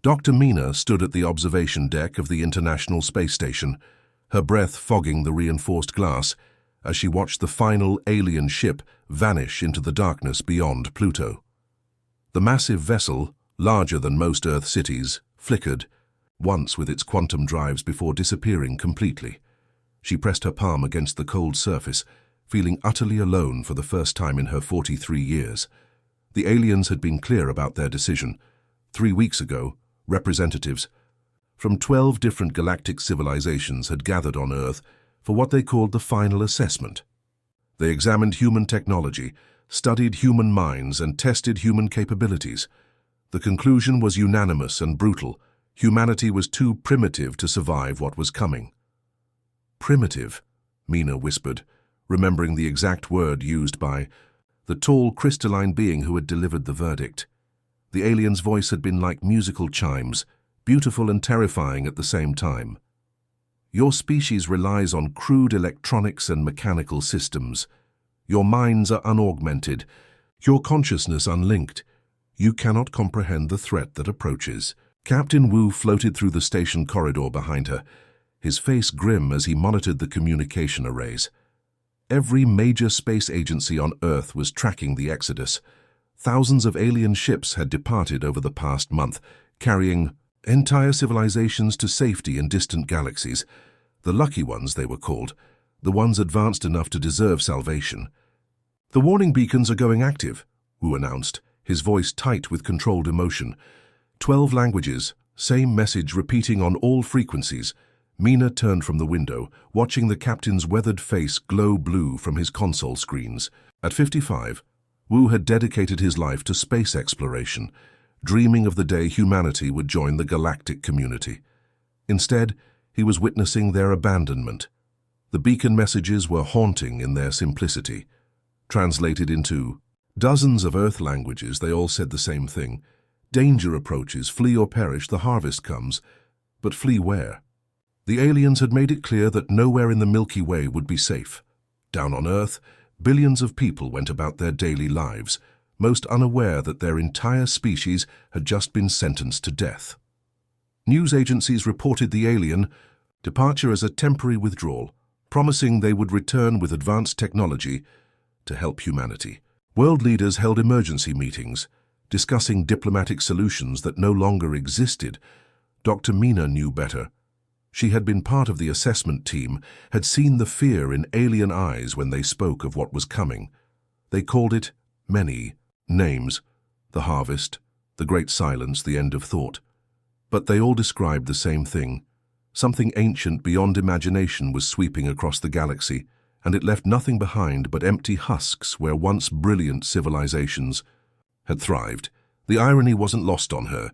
Dr. Mina stood at the observation deck of the International Space Station, her breath fogging the reinforced glass as she watched the final alien ship vanish into the darkness beyond Pluto. The massive vessel, larger than most Earth cities, flickered once with its quantum drives before disappearing completely. She pressed her palm against the cold surface, feeling utterly alone for the first time in her 43 years. The aliens had been clear about their decision. 3 weeks ago, representatives from 12 different galactic civilizations had gathered on Earth for what they called the final assessment. They examined human technology, studied human minds, and tested human capabilities. The conclusion was unanimous and brutal. Humanity was too primitive to survive what was coming. Primitive, Mina whispered, remembering the exact word used by the tall, crystalline being who had delivered the verdict. The alien's voice had been like musical chimes, beautiful and terrifying at the same time. Your species relies on crude electronics and mechanical systems. Your minds are unaugmented, your consciousness unlinked. You cannot comprehend the threat that approaches. Captain Wu floated through the station corridor behind her, his face grim as he monitored the communication arrays. Every major space agency on Earth was tracking the exodus. Thousands of alien ships had departed over the past month, carrying entire civilizations to safety in distant galaxies. The lucky ones, they were called, the ones advanced enough to deserve salvation. The warning beacons are going active, Wu announced, his voice tight with controlled emotion. 12 languages, same message repeating on all frequencies. Mina turned from the window, watching the captain's weathered face glow blue from his console screens. At 55, Wu had dedicated his life to space exploration, dreaming of the day humanity would join the galactic community. Instead, he was witnessing their abandonment. The beacon messages were haunting in their simplicity. Translated into dozens of Earth languages, they all said the same thing. Danger approaches, flee or perish, the harvest comes. But flee where? The aliens had made it clear that nowhere in the Milky Way would be safe. Down on Earth, billions of people went about their daily lives, most unaware that their entire species had just been sentenced to death. News agencies reported the alien departure as a temporary withdrawal, promising they would return with advanced technology to help humanity. World leaders held emergency meetings, discussing diplomatic solutions that no longer existed. Dr. Mina knew better. She had been part of the assessment team, had seen the fear in alien eyes when they spoke of what was coming. They called it many names: the harvest, the great silence, the end of thought. But they all described the same thing. Something ancient beyond imagination was sweeping across the galaxy, and it left nothing behind but empty husks where once brilliant civilizations had thrived. The irony wasn't lost on her.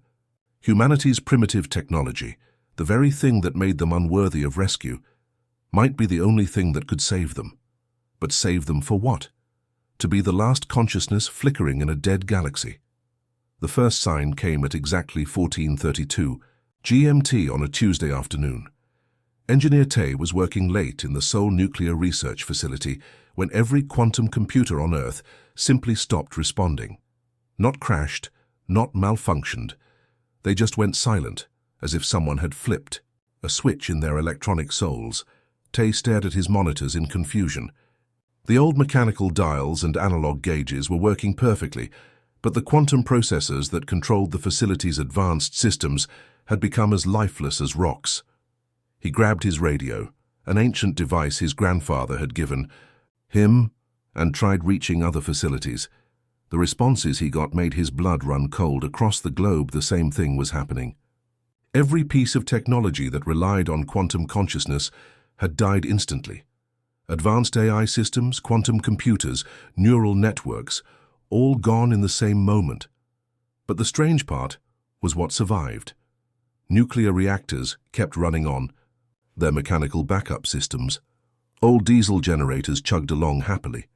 Humanity's primitive technology, the very thing that made them unworthy of rescue, might be the only thing that could save them. But save them for what? To be the last consciousness flickering in a dead galaxy. The first sign came at exactly 14:32 GMT on a Tuesday afternoon. Engineer Tay was working late in the Seoul Nuclear Research Facility when every quantum computer on Earth simply stopped responding. Not crashed, not malfunctioned. They just went silent, as if someone had flipped a switch in their electronic souls. Tay stared at his monitors in confusion. The old mechanical dials and analog gauges were working perfectly, but the quantum processors that controlled the facility's advanced systems had become as lifeless as rocks. He grabbed his radio, an ancient device his grandfather had given him, and tried reaching other facilities. The responses he got made his blood run cold. Across the globe, the same thing was happening. Every piece of technology that relied on quantum consciousness had died instantly. Advanced AI systems, quantum computers, neural networks, all gone in the same moment. But the strange part was what survived. Nuclear reactors kept running on, their mechanical backup systems. Old diesel generators chugged along happily.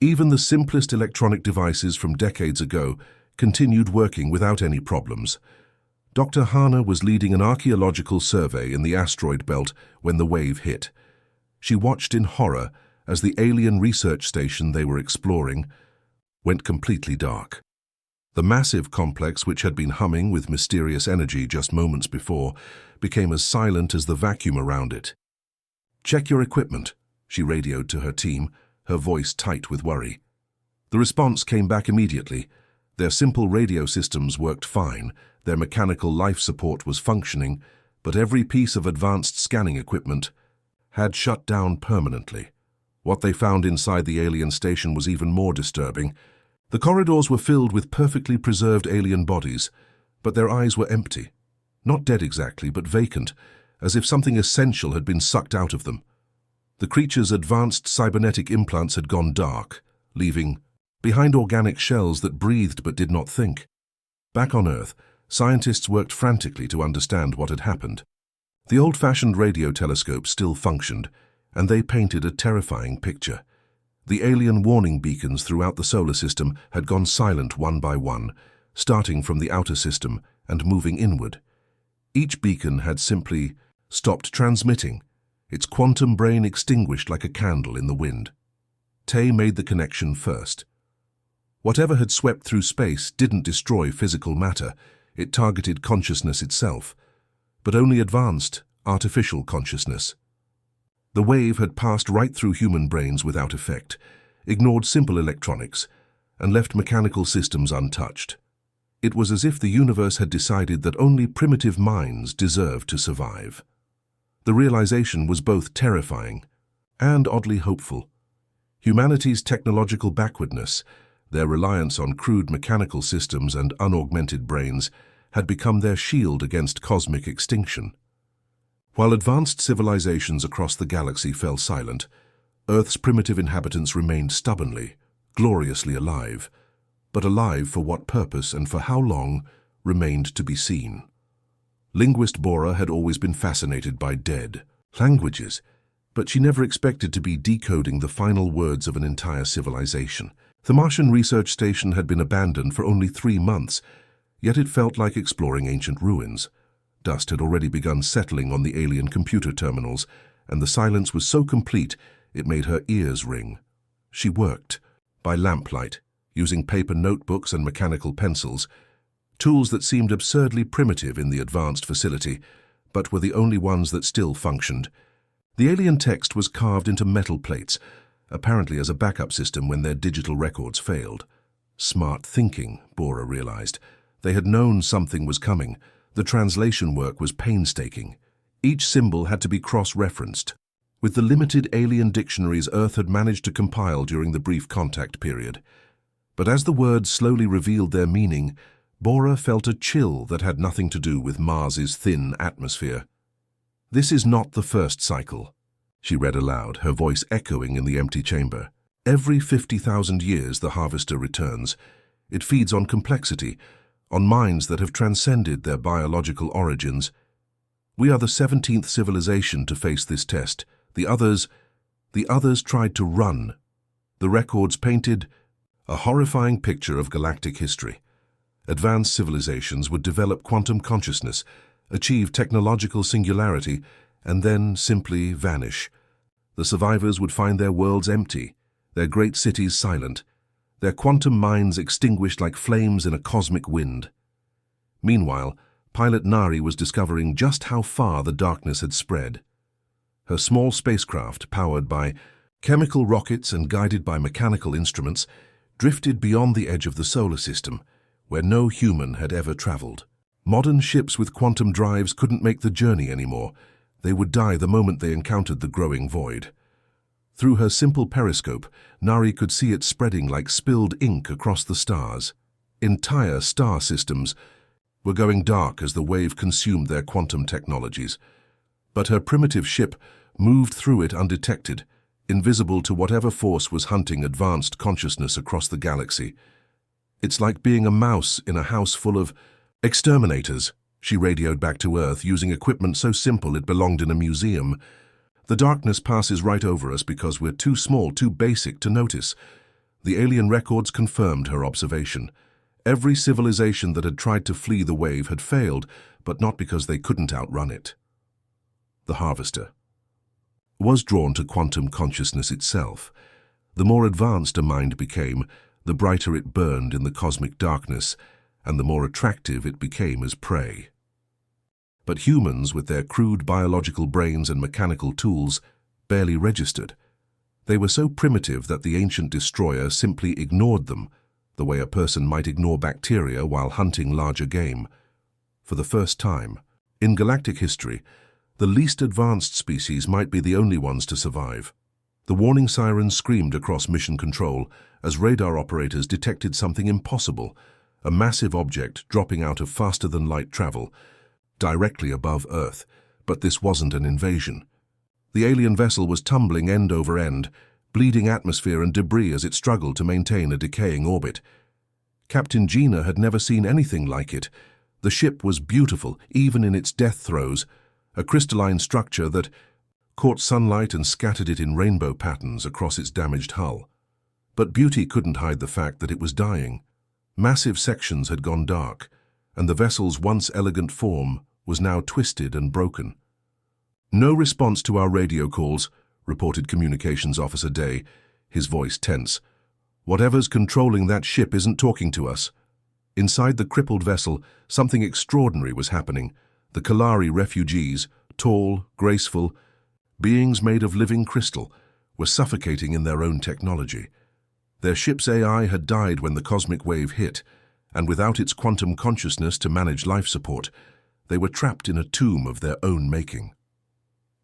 Even the simplest electronic devices from decades ago continued working without any problems. Dr. Hana was leading an archaeological survey in the asteroid belt when the wave hit. She watched in horror as the alien research station they were exploring went completely dark. The massive complex, which had been humming with mysterious energy just moments before, became as silent as the vacuum around it. "Check your equipment," she radioed to her team, her voice tight with worry. The response came back immediately. Their simple radio systems worked fine, their mechanical life support was functioning, but every piece of advanced scanning equipment had shut down permanently. What they found inside the alien station was even more disturbing. The corridors were filled with perfectly preserved alien bodies, but their eyes were empty. Not dead exactly, but vacant, as if something essential had been sucked out of them. The creatures' advanced cybernetic implants had gone dark, leaving behind organic shells that breathed but did not think. Back on Earth, scientists worked frantically to understand what had happened. The old-fashioned radio telescope still functioned, and they painted a terrifying picture. The alien warning beacons throughout the solar system had gone silent one by one, starting from the outer system and moving inward. Each beacon had simply stopped transmitting, its quantum brain extinguished like a candle in the wind. Tay made the connection first. Whatever had swept through space didn't destroy physical matter, it targeted consciousness itself, but only advanced, artificial consciousness. The wave had passed right through human brains without effect, ignored simple electronics, and left mechanical systems untouched. It was as if the universe had decided that only primitive minds deserved to survive. The realization was both terrifying and oddly hopeful. Humanity's technological backwardness, their reliance on crude mechanical systems and unaugmented brains, had become their shield against cosmic extinction. While advanced civilizations across the galaxy fell silent, Earth's primitive inhabitants remained stubbornly, gloriously alive. But alive for what purpose and for how long remained to be seen. Linguist Bora had always been fascinated by dead languages, but she never expected to be decoding the final words of an entire civilization. The Martian research station had been abandoned for only 3 months, yet it felt like exploring ancient ruins. Dust had already begun settling on the alien computer terminals, and the silence was so complete it made her ears ring. She worked, by lamplight, using paper notebooks and mechanical pencils, tools that seemed absurdly primitive in the advanced facility, but were the only ones that still functioned. The alien text was carved into metal plates, apparently as a backup system when their digital records failed. Smart thinking, Bora realized. They had known something was coming. The translation work was painstaking. Each symbol had to be cross-referenced. With the limited alien dictionaries Earth had managed to compile during the brief contact period. But as the words slowly revealed their meaning, Bora felt a chill that had nothing to do with Mars's thin atmosphere. "This is not the first cycle," she read aloud, her voice echoing in the empty chamber. "Every 50,000 years the harvester returns. It feeds on complexity, on minds that have transcended their biological origins. We are the 17th civilization to face this test. The others tried to run." The records painted a horrifying picture of galactic history. Advanced civilizations would develop quantum consciousness, achieve technological singularity, and then simply vanish. The survivors would find their worlds empty, their great cities silent, their quantum minds extinguished like flames in a cosmic wind. Meanwhile, pilot Nari was discovering just how far the darkness had spread. Her small spacecraft, powered by chemical rockets and guided by mechanical instruments, drifted beyond the edge of the solar system, where no human had ever traveled. Modern ships with quantum drives couldn't make the journey anymore. They would die the moment they encountered the growing void. Through her simple periscope, Nari could see it spreading like spilled ink across the stars. Entire star systems were going dark as the wave consumed their quantum technologies. But her primitive ship moved through it undetected, invisible to whatever force was hunting advanced consciousness across the galaxy. "It's like being a mouse in a house full of exterminators," she radioed back to Earth, using equipment so simple it belonged in a museum. "The darkness passes right over us because we're too small, too basic to notice." The alien records confirmed her observation. Every civilization that had tried to flee the wave had failed, but not because they couldn't outrun it. The harvester was drawn to quantum consciousness itself. The more advanced a mind became, the brighter it burned in the cosmic darkness, and the more attractive it became as prey. But humans, with their crude biological brains and mechanical tools, barely registered. They were so primitive that the ancient destroyer simply ignored them, the way a person might ignore bacteria while hunting larger game. For the first time, in galactic history, the least advanced species might be the only ones to survive. The warning sirens screamed across mission control as radar operators detected something impossible, a massive object dropping out of faster-than-light travel, directly above Earth. But this wasn't an invasion. The alien vessel was tumbling end over end, bleeding atmosphere and debris as it struggled to maintain a decaying orbit. Captain Gina had never seen anything like it. The ship was beautiful, even in its death throes, a crystalline structure that caught sunlight and scattered it in rainbow patterns across its damaged hull. But beauty couldn't hide the fact that it was dying. Massive sections had gone dark, and the vessel's once elegant form was now twisted and broken. "No response to our radio calls," reported Communications Officer Day, his voice tense. "Whatever's controlling that ship isn't talking to us." Inside the crippled vessel, something extraordinary was happening. The Kalari refugees, tall, graceful, beings made of living crystal, were suffocating in their own technology. Their ship's AI had died when the cosmic wave hit, and without its quantum consciousness to manage life support, they were trapped in a tomb of their own making.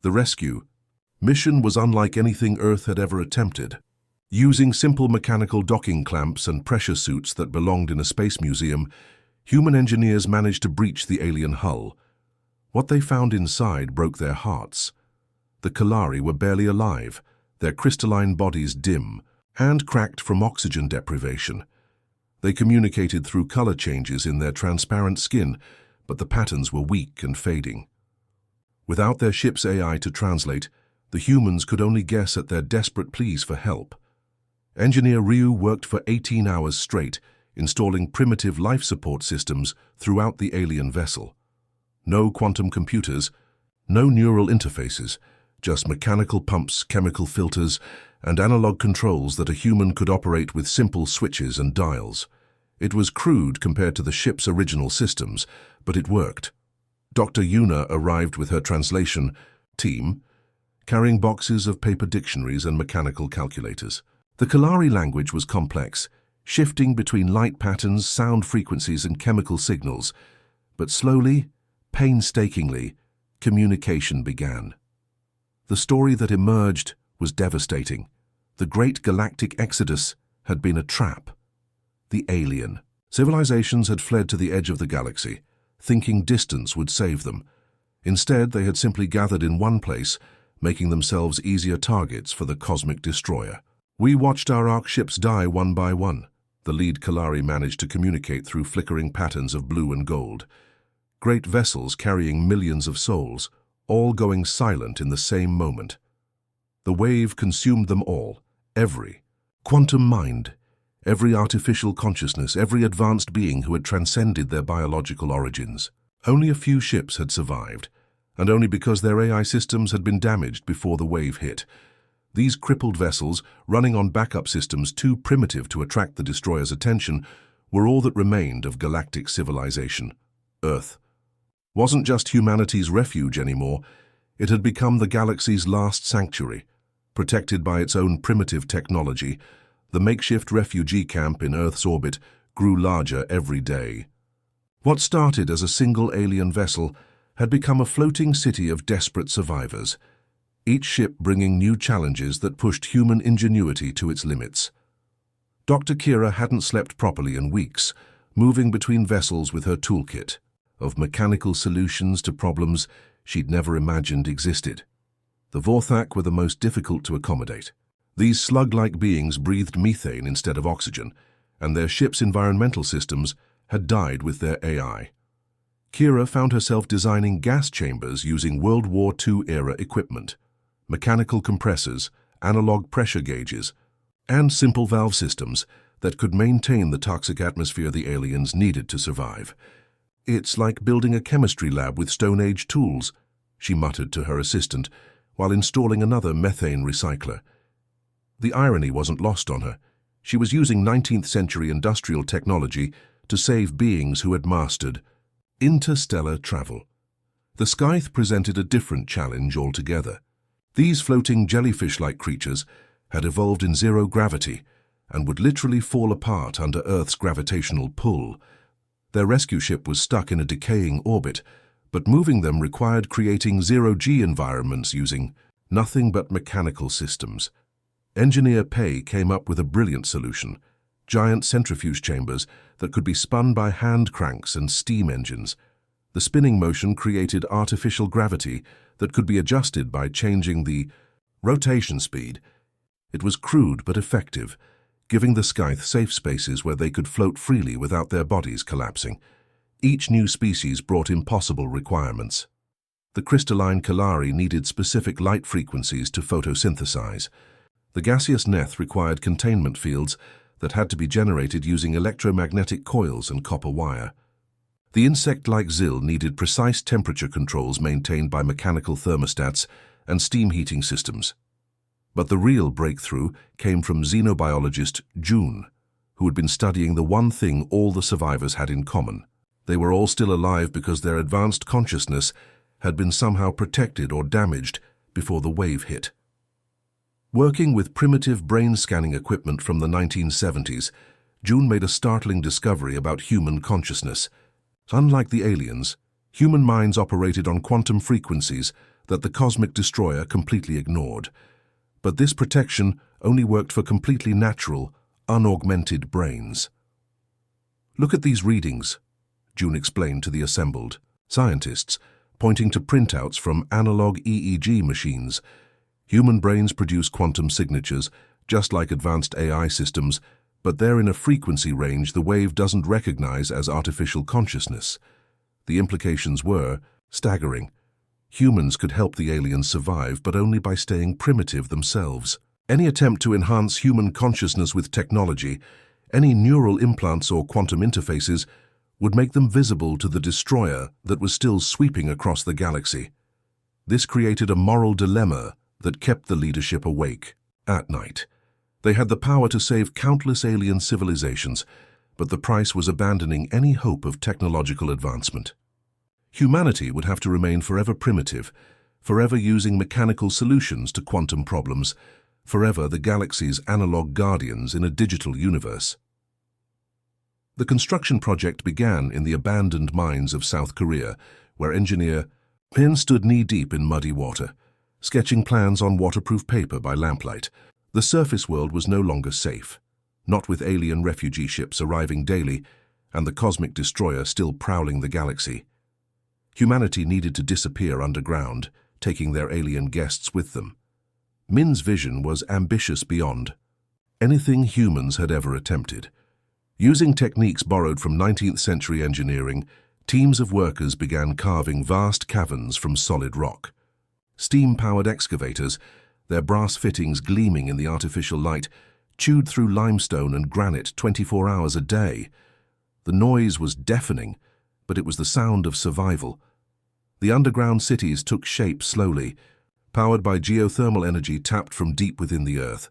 The rescue mission was unlike anything Earth had ever attempted. Using simple mechanical docking clamps and pressure suits that belonged in a space museum, human engineers managed to breach the alien hull. What they found inside broke their hearts. The Kalari were barely alive, their crystalline bodies dim and cracked from oxygen deprivation. They communicated through color changes in their transparent skin, but the patterns were weak and fading. Without their ship's AI to translate, the humans could only guess at their desperate pleas for help. Engineer Ryu worked for 18 hours straight, installing primitive life support systems throughout the alien vessel. No quantum computers, no neural interfaces, just mechanical pumps, chemical filters, and analog controls that a human could operate with simple switches and dials. It was crude compared to the ship's original systems, but it worked. Dr. Yuna arrived with her translation team, carrying boxes of paper dictionaries and mechanical calculators. The Kalari language was complex, shifting between light patterns, sound frequencies, and chemical signals. But slowly, painstakingly, communication began. The story that emerged was devastating. The great galactic exodus had been a trap. The alien. Civilizations had fled to the edge of the galaxy, thinking distance would save them. Instead, they had simply gathered in one place, making themselves easier targets for the cosmic destroyer. "We watched our Ark ships die one by one," the lead Kalari managed to communicate through flickering patterns of blue and gold. Great vessels carrying millions of souls, all going silent in the same moment. The wave consumed them all, every quantum mind, every artificial consciousness, every advanced being who had transcended their biological origins. Only a few ships had survived, and only because their AI systems had been damaged before the wave hit. These crippled vessels, running on backup systems too primitive to attract the destroyer's attention, were all that remained of galactic civilization. Earth wasn't just humanity's refuge anymore. It had become the galaxy's last sanctuary. Protected by its own primitive technology, the makeshift refugee camp in Earth's orbit grew larger every day. What started as a single alien vessel had become a floating city of desperate survivors, each ship bringing new challenges that pushed human ingenuity to its limits. Dr. Kira hadn't slept properly in weeks, moving between vessels with her toolkit of mechanical solutions to problems she'd never imagined existed. The Vorthak were the most difficult to accommodate. These slug-like beings breathed methane instead of oxygen, and their ship's environmental systems had died with their AI. Kira found herself designing gas chambers using World War II-era equipment, mechanical compressors, analog pressure gauges, and simple valve systems that could maintain the toxic atmosphere the aliens needed to survive. "It's like building a chemistry lab with Stone Age tools," she muttered to her assistant while installing another methane recycler. The irony wasn't lost on her. She was using 19th-century industrial technology to save beings who had mastered interstellar travel. The Scythe presented a different challenge altogether. These floating jellyfish-like creatures had evolved in zero gravity and would literally fall apart under Earth's gravitational pull. Their rescue ship was stuck in a decaying orbit, but moving them required creating zero-G environments using nothing but mechanical systems. Engineer Pei came up with a brilliant solution: giant centrifuge chambers that could be spun by hand cranks and steam engines. The spinning motion created artificial gravity that could be adjusted by changing the rotation speed. It was crude but effective, giving the Scythe safe spaces where they could float freely without their bodies collapsing. Each new species brought impossible requirements. The crystalline Kalari needed specific light frequencies to photosynthesize. The gaseous Neth required containment fields that had to be generated using electromagnetic coils and copper wire. The insect-like Zil needed precise temperature controls maintained by mechanical thermostats and steam heating systems. But the real breakthrough came from xenobiologist June, who had been studying the one thing all the survivors had in common. They were all still alive because their advanced consciousness had been somehow protected or damaged before the wave hit. Working with primitive brain-scanning equipment from the 1970s, June made a startling discovery about human consciousness. Unlike the aliens, human minds operated on quantum frequencies that the cosmic destroyer completely ignored. But this protection only worked for completely natural, unaugmented brains. "Look at these readings," June explained to the assembled scientists, pointing to printouts from analog EEG machines. Human brains produce quantum signatures, just like advanced AI systems, but they're in a frequency range the wave doesn't recognize as artificial consciousness. The implications were staggering. Humans could help the aliens survive, but only by staying primitive themselves. Any attempt to enhance human consciousness with technology, any neural implants or quantum interfaces, would make them visible to the destroyer that was still sweeping across the galaxy. This created a moral dilemma that kept the leadership awake at night. They had the power to save countless alien civilizations, but the price was abandoning any hope of technological advancement. Humanity would have to remain forever primitive, forever using mechanical solutions to quantum problems, forever the galaxy's analog guardians in a digital universe. The construction project began in the abandoned mines of South Korea, where engineer Pin stood knee-deep in muddy water, sketching plans on waterproof paper by lamplight. The surface world was no longer safe, not with alien refugee ships arriving daily and the cosmic destroyer still prowling the galaxy. Humanity needed to disappear underground, taking their alien guests with them. Min's vision was ambitious beyond anything humans had ever attempted. Using techniques borrowed from 19th century engineering, teams of workers began carving vast caverns from solid rock. Steam-powered excavators, their brass fittings gleaming in the artificial light, chewed through limestone and granite 24 hours a day. The noise was deafening, but it was the sound of survival. The underground cities took shape slowly, powered by geothermal energy tapped from deep within the earth.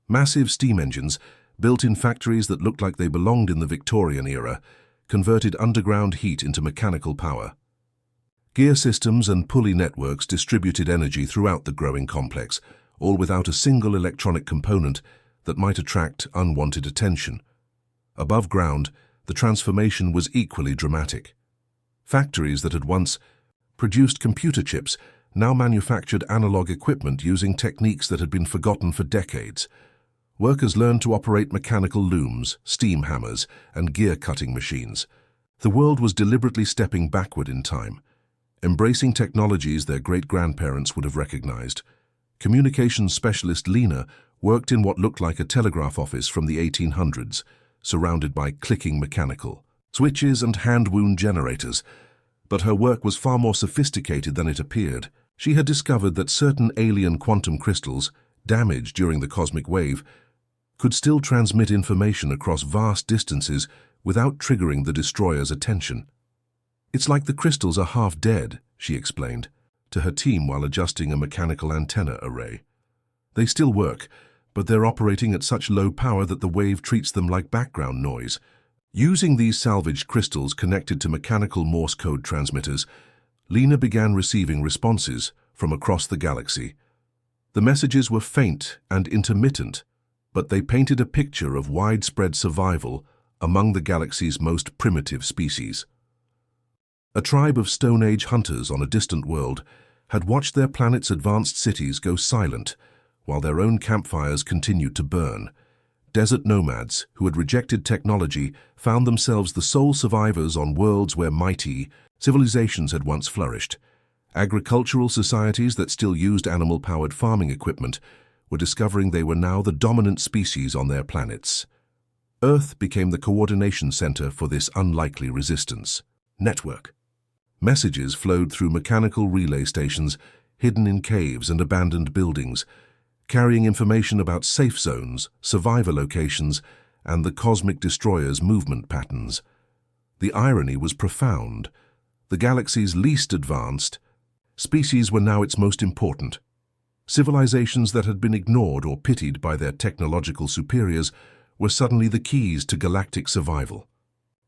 Massive steam engines, built in factories that looked like they belonged in the Victorian era, converted underground heat into mechanical power. Gear systems and pulley networks distributed energy throughout the growing complex, all without a single electronic component that might attract unwanted attention. Above ground, the transformation was equally dramatic. Factories that had once produced computer chips now manufactured analog equipment using techniques that had been forgotten for decades. Workers learned to operate mechanical looms, steam hammers, and gear-cutting machines. The world was deliberately stepping backward in time, embracing technologies their great-grandparents would have recognized. Communications specialist Lena worked in what looked like a telegraph office from the 1800s, surrounded by clicking mechanical switches and hand-wound generators. But her work was far more sophisticated than it appeared. She had discovered that certain alien quantum crystals, damaged during the cosmic wave, could still transmit information across vast distances without triggering the destroyer's attention. "It's like the crystals are half dead," she explained to her team while adjusting a mechanical antenna array. "They still work, but they're operating at such low power that the wave treats them like background noise. Using these salvaged crystals connected to mechanical Morse code transmitters, Lena began receiving responses from across the galaxy. The messages were faint and intermittent, but they painted a picture of widespread survival among the galaxy's most primitive species. A tribe of Stone Age hunters on a distant world had watched their planet's advanced cities go silent while their own campfires continued to burn. Desert nomads who had rejected technology found themselves the sole survivors on worlds where mighty civilizations had once flourished. Agricultural societies that still used animal-powered farming equipment were discovering they were now the dominant species on their planets. Earth became the coordination center for this unlikely resistance. Network. Messages flowed through mechanical relay stations hidden in caves and abandoned buildings, carrying information about safe zones, survivor locations, and the cosmic destroyer's movement patterns. The irony was profound. The galaxy's least advanced species were now its most important. Civilizations that had been ignored or pitied by their technological superiors were suddenly the keys to galactic survival.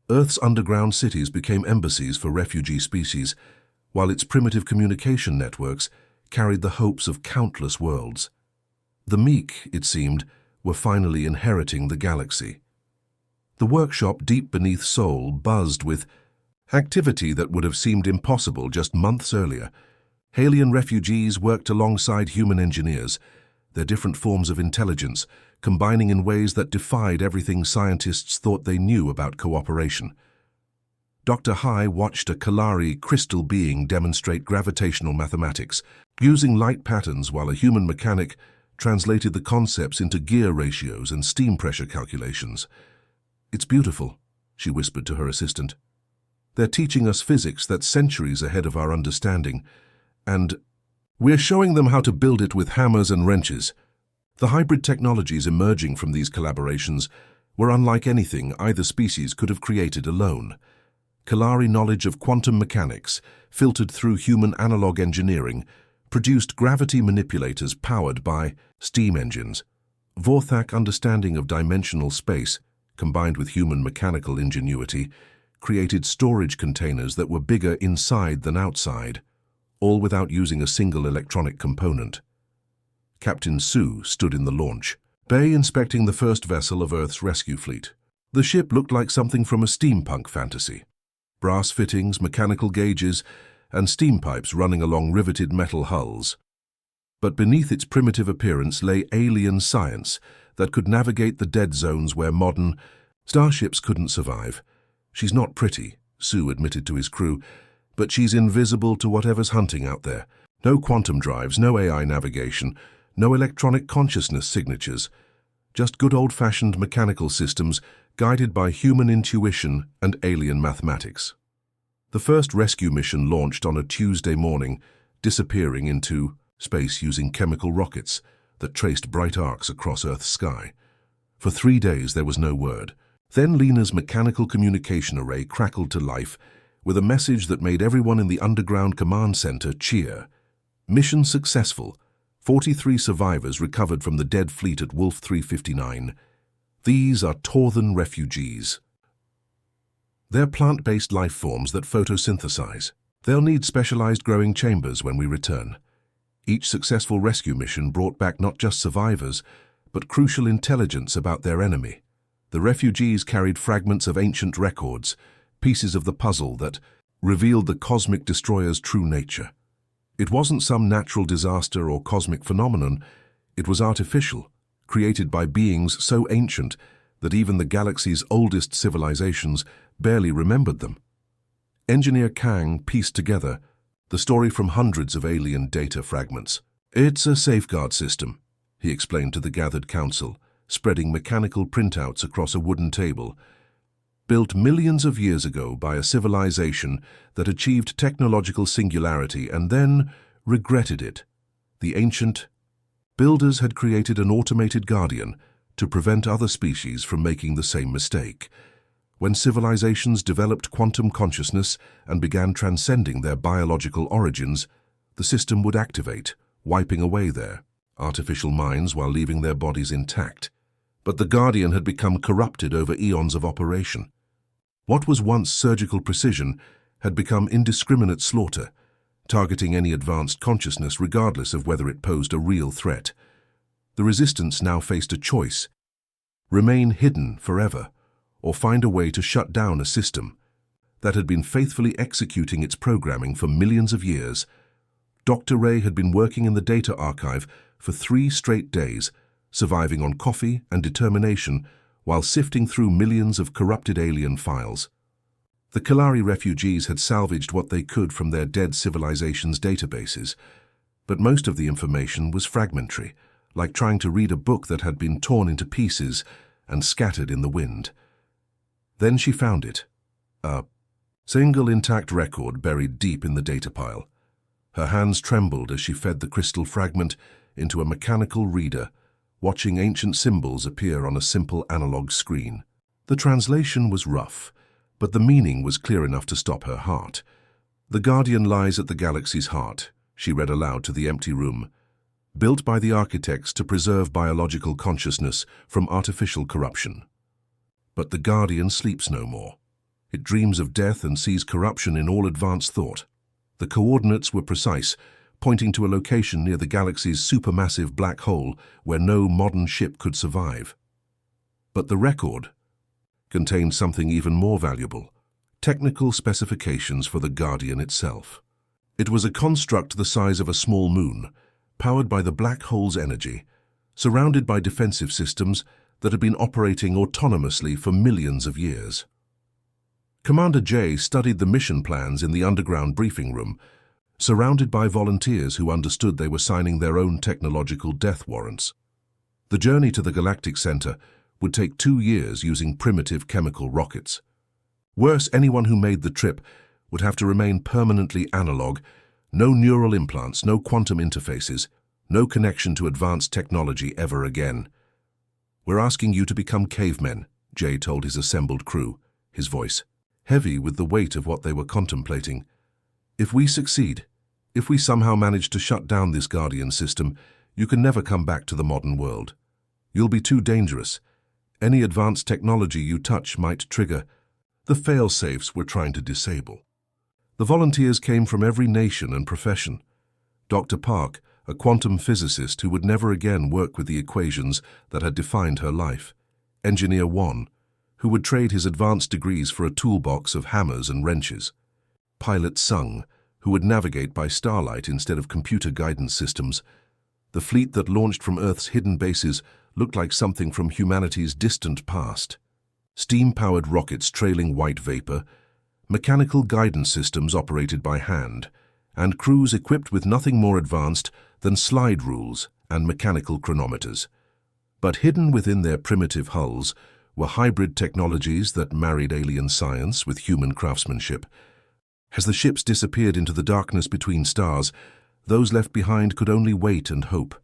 Earth's underground cities became embassies for refugee species, while its primitive communication networks carried the hopes of countless worlds. The meek, it seemed, were finally inheriting the galaxy. The workshop deep beneath Sol buzzed with activity that would have seemed impossible just months earlier. Alien refugees worked alongside human engineers, their different forms of intelligence combining in ways that defied everything scientists thought they knew about cooperation. Dr. Hai watched a Kalari crystal being demonstrate gravitational mathematics, using light patterns while a human mechanic translated the concepts into gear ratios and steam pressure calculations. "It's beautiful," she whispered to her assistant. "They're teaching us physics that's centuries ahead of our understanding, and we're showing them how to build it with hammers and wrenches." The hybrid technologies emerging from these collaborations were unlike anything either species could have created alone. Kalari knowledge of quantum mechanics, filtered through human analog engineering, produced gravity manipulators powered by steam engines. Vorthak understanding of dimensional space, combined with human mechanical ingenuity, created storage containers that were bigger inside than outside, all without using a single electronic component. Captain Su stood in the launch bay inspecting the first vessel of Earth's rescue fleet. The ship looked like something from a steampunk fantasy. Brass fittings, mechanical gauges, and steam pipes running along riveted metal hulls. But beneath its primitive appearance lay alien science that could navigate the dead zones where modern starships couldn't survive. "She's not pretty," Su admitted to his crew, "but she's invisible to whatever's hunting out there. No quantum drives, no AI navigation, no electronic consciousness signatures, just good old-fashioned mechanical systems guided by human intuition and alien mathematics." The first rescue mission launched on a Tuesday morning, disappearing into space using chemical rockets that traced bright arcs across Earth's sky. For 3 days there was no word. Then Lena's mechanical communication array crackled to life with a message that made everyone in the underground command center cheer. "Mission successful. 43 survivors recovered from the dead fleet at Wolf 359. These are Torthan refugees. They're plant-based life forms that photosynthesize. They'll need specialized growing chambers when we return." Each successful rescue mission brought back not just survivors, but crucial intelligence about their enemy. The refugees carried fragments of ancient records, pieces of the puzzle that revealed the cosmic destroyer's true nature. It wasn't some natural disaster or cosmic phenomenon. It was artificial, created by beings so ancient that even the galaxy's oldest civilizations barely remembered them. Engineer Kang pieced together the story from hundreds of alien data fragments. "It's a safeguard system," he explained to the gathered council, spreading mechanical printouts across a wooden table. "Built millions of years ago by a civilization that achieved technological singularity and then regretted it. The ancient builders had created an automated guardian to prevent other species from making the same mistake. When civilizations developed quantum consciousness and began transcending their biological origins, the system would activate, wiping away their artificial minds while leaving their bodies intact. But the Guardian had become corrupted over eons of operation. What was once surgical precision had become indiscriminate slaughter, targeting any advanced consciousness regardless of whether it posed a real threat. The Resistance now faced a choice: remain hidden forever, or find a way to shut down a system that had been faithfully executing its programming for millions of years. Dr. Ray had been working in the data archive for 3 straight days, surviving on coffee and determination while sifting through millions of corrupted alien files. The Kalari refugees had salvaged what they could from their dead civilization's databases, but most of the information was fragmentary, like trying to read a book that had been torn into pieces and scattered in the wind. Then she found it, a single intact record buried deep in the data pile. Her hands trembled as she fed the crystal fragment into a mechanical reader, watching ancient symbols appear on a simple analog screen. The translation was rough, but the meaning was clear enough to stop her heart. "The Guardian lies at the galaxy's heart," she read aloud to the empty room. "Built by the architects to preserve biological consciousness from artificial corruption. But the Guardian sleeps no more. It dreams of death and sees corruption in all advanced thought." The coordinates were precise, pointing to a location near the galaxy's supermassive black hole where no modern ship could survive. But the record contained something even more valuable: technical specifications for the Guardian itself. It was a construct the size of a small moon, powered by the black hole's energy, surrounded by defensive systems that had been operating autonomously for millions of years. Commander J studied the mission plans in the underground briefing room, surrounded by volunteers who understood they were signing their own technological death warrants. The journey to the Galactic Center would take 2 years using primitive chemical rockets. Worse, anyone who made the trip would have to remain permanently analog: no neural implants, no quantum interfaces, no connection to advanced technology ever again. "We're asking you to become cavemen," Jay told his assembled crew, his voice heavy with the weight of what they were contemplating. "If we succeed, if we somehow manage to shut down this Guardian system, you can never come back to the modern world. You'll be too dangerous. Any advanced technology you touch might trigger the fail-safes we're trying to disable." The volunteers came from every nation and profession. Dr. Park, a quantum physicist who would never again work with the equations that had defined her life. Engineer Wan, who would trade his advanced degrees for a toolbox of hammers and wrenches. Pilot Sung, who would navigate by starlight instead of computer guidance systems. The fleet that launched from Earth's hidden bases looked like something from humanity's distant past. Steam-powered rockets trailing white vapor, mechanical guidance systems operated by hand, and crews equipped with nothing more advanced than slide rules and mechanical chronometers. But hidden within their primitive hulls were hybrid technologies that married alien science with human craftsmanship. As the ships disappeared into the darkness between stars, those left behind could only wait and hope.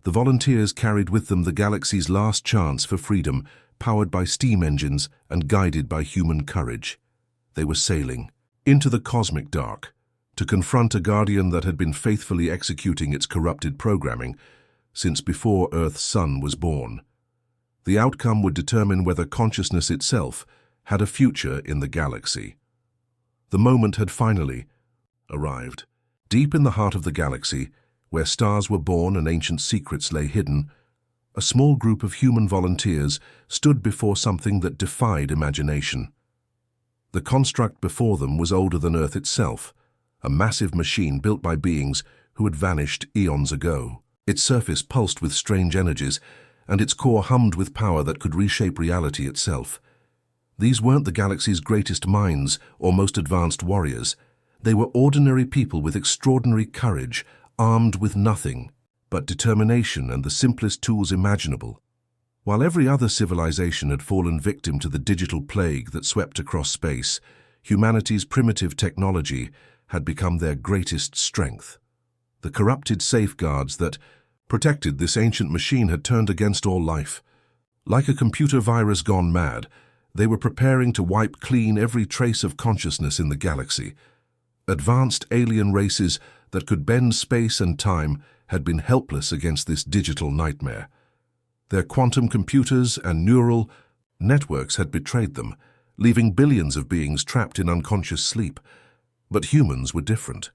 The volunteers carried with them the galaxy's last chance for freedom, powered by steam engines and guided by human courage. They were sailing into the cosmic dark to confront a Guardian that had been faithfully executing its corrupted programming since before Earth's sun was born. The outcome would determine whether consciousness itself had a future in the galaxy. The moment had finally arrived. Deep in the heart of the galaxy, where stars were born and ancient secrets lay hidden, a small group of human volunteers stood before something that defied imagination. The construct before them was older than Earth itself, a massive machine built by beings who had vanished eons ago. Its surface pulsed with strange energies, and its core hummed with power that could reshape reality itself. These weren't the galaxy's greatest minds or most advanced warriors. They were ordinary people with extraordinary courage, armed with nothing but determination and the simplest tools imaginable. While every other civilization had fallen victim to the digital plague that swept across space, humanity's primitive technology had become their greatest strength. The corrupted safeguards that protected this ancient machine had turned against all life. Like a computer virus gone mad, they were preparing to wipe clean every trace of consciousness in the galaxy. Advanced alien races that could bend space and time had been helpless against this digital nightmare. Their quantum computers and neural networks had betrayed them, leaving billions of beings trapped in unconscious sleep. But humans were different.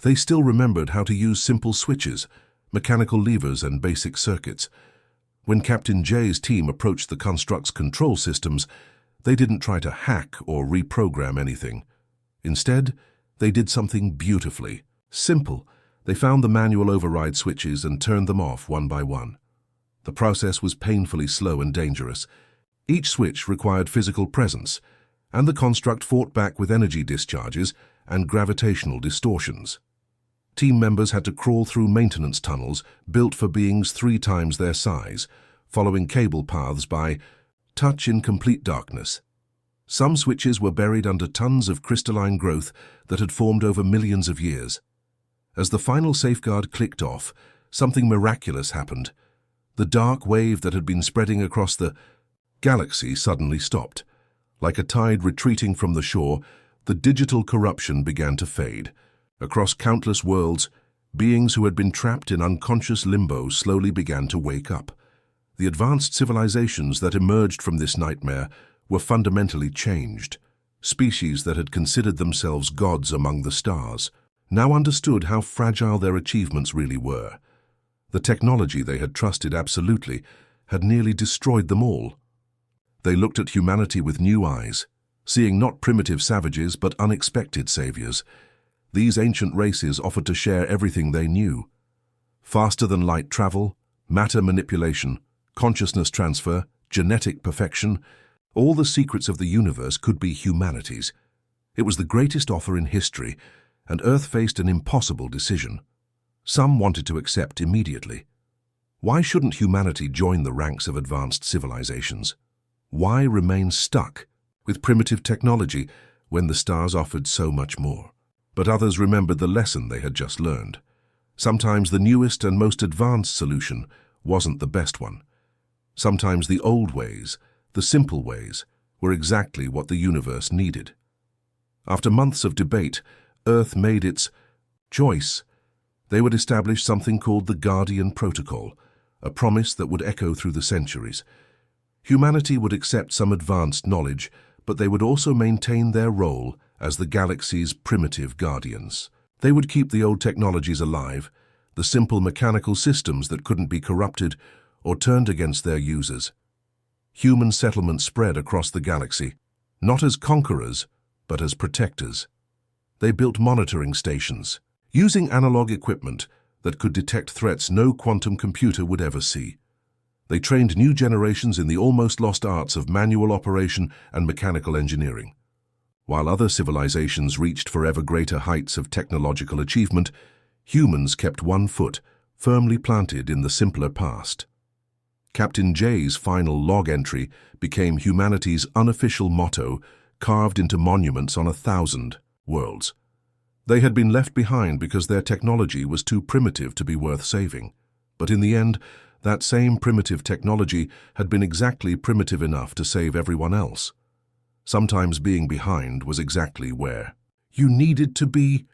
They still remembered how to use simple switches, mechanical levers, and basic circuits. When Captain J's team approached the construct's control systems, they didn't try to hack or reprogram anything. Instead, they did something beautifully simple. They found the manual override switches and turned them off one by one. The process was painfully slow and dangerous. Each switch required physical presence, and the construct fought back with energy discharges and gravitational distortions. Team members had to crawl through maintenance tunnels built for beings 3 times their size, following cable paths by touch in complete darkness. Some switches were buried under tons of crystalline growth that had formed over millions of years. As the final safeguard clicked off, something miraculous happened. The dark wave that had been spreading across the galaxy suddenly stopped. Like a tide retreating from the shore, the digital corruption began to fade. Across countless worlds, beings who had been trapped in unconscious limbo slowly began to wake up. The advanced civilizations that emerged from this nightmare were fundamentally changed. Species that had considered themselves gods among the stars now understood how fragile their achievements really were. The technology they had trusted absolutely had nearly destroyed them all. They looked at humanity with new eyes, seeing not primitive savages but unexpected saviors. These ancient races offered to share everything they knew. Faster-than-light travel, matter manipulation, consciousness transfer, genetic perfection, all the secrets of the universe could be humanity's. It was the greatest offer in history, and Earth faced an impossible decision. Some wanted to accept immediately. Why shouldn't humanity join the ranks of advanced civilizations? Why remain stuck with primitive technology when the stars offered so much more? But others remembered the lesson they had just learned. Sometimes the newest and most advanced solution wasn't the best one. Sometimes the old ways, the simple ways, were exactly what the universe needed. After months of debate, Earth made its choice. They would establish something called the Guardian Protocol, a promise that would echo through the centuries. Humanity would accept some advanced knowledge, but they would also maintain their role as the galaxy's primitive guardians. They would keep the old technologies alive, the simple mechanical systems that couldn't be corrupted or turned against their users. Human settlement spread across the galaxy, not as conquerors, but as protectors. They built monitoring stations, using analog equipment that could detect threats no quantum computer would ever see. They trained new generations in the almost lost arts of manual operation and mechanical engineering. While other civilizations reached for ever greater heights of technological achievement, humans kept one foot firmly planted in the simpler past. Captain J's final log entry became humanity's unofficial motto, carved into monuments on 1,000 worlds. They had been left behind because their technology was too primitive to be worth saving. But in the end, that same primitive technology had been exactly primitive enough to save everyone else. Sometimes being behind was exactly where you needed to be.